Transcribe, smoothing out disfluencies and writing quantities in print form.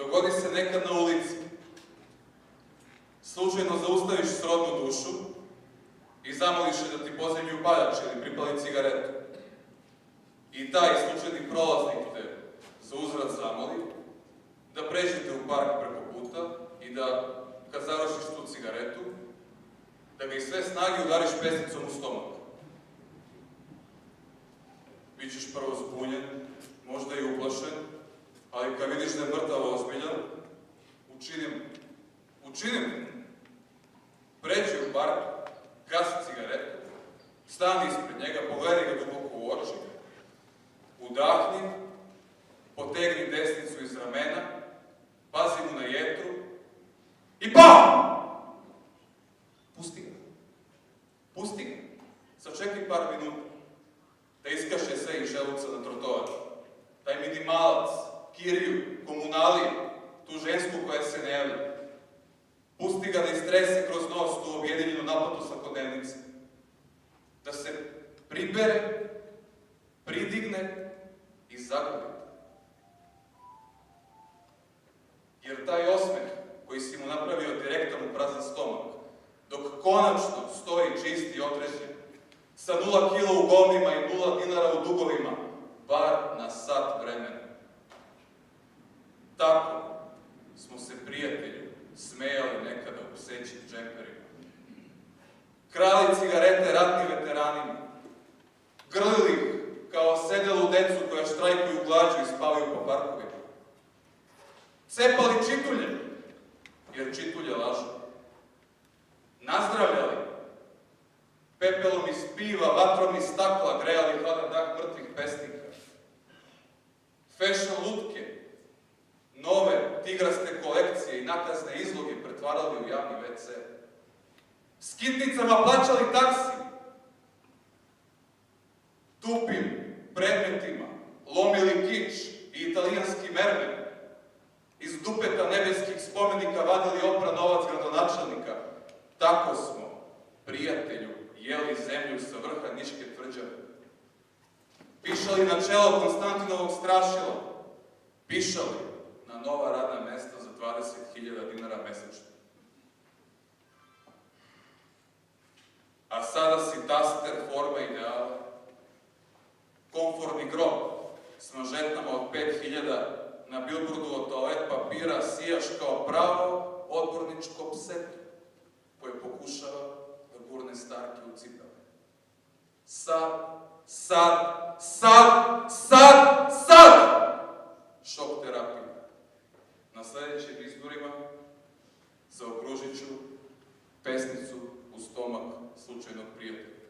Dogodi se nekad na ulici. Slučajno zaustaviš srodnu dušu i zamoliš je da ti pozajmi upaljač ili pripali cigaretu. I taj slučajni prolaznik te za uzvrat zamoli da pređete u park preko puta i da, kad završiš tu cigaretu, da ga iz sve snage udariš pesnicom u stomak. Bićeš prvo zbunjen, možda i uplašen, ali kad vidiš da je mrtav ozbiljan, učinim. Pređi u park, gasi cigaretu, stani ispred njega, pogledaj ga duboko u oči, udahni, potegni desnicu iz ramena, pazi mu na jetru i PAM! Pusti ga. Sačekaj par minuta da iskaše sve iz želuca na trotoar. Taj minimalac, kiriju, komunaliju, tu žensku koja se ne javlja. Pusti ga da istrese kroz nos tu objedinjenu naplatu svakodnevnice. Da se pribere, pridigne i zagleda. Jer taj osmeh koji si mu napravio direktom u prazan stomak, dok konačno stoji čist i otrežen, sa 0 kila u govnima i 0 dinara u dugovima, bar na sat vremena. Tako smo se, prijatelju, smejali nekada u psećim džemperima. Krali cigarete ratnim veteranima. Grlili ih kao sedelu decu koja štrajkuju glađu i spavaju po parkovima. Cepali čitulje, jer čitulje lažu. Nazdravljali. Pepelom iz piva, vatrom iz stakla grejali hladan dah mrtvih pesnika. Fashion lutke, nove tigraste kolekcije i nakazne izloge pretvarali u javni WC. Skitnicama plaćali taksi. Tupim predmetima lomili kič i italijanski mermer. Iz dupeta nebeskih spomenika vadili opra novac gradonačelnika. Tako smo, prijatelju, jeli zemlju sa vrha Niške tvrđave. Pišali na čelo Konstantinovog strašila. Pišali na nova radna mesta za 20.000 dinara mesečno. A sada si taster forma ideala. Komforni grob s manžetama od 5.000 na bilbordu od toalet papira sijaš kao pravo odborničko pseto koje pokušava da gurne starke u cipele. Sad! Šok terapija. Na sledećim izborima zaokružit ću pesnicu u stomak slučajnog prijatelja.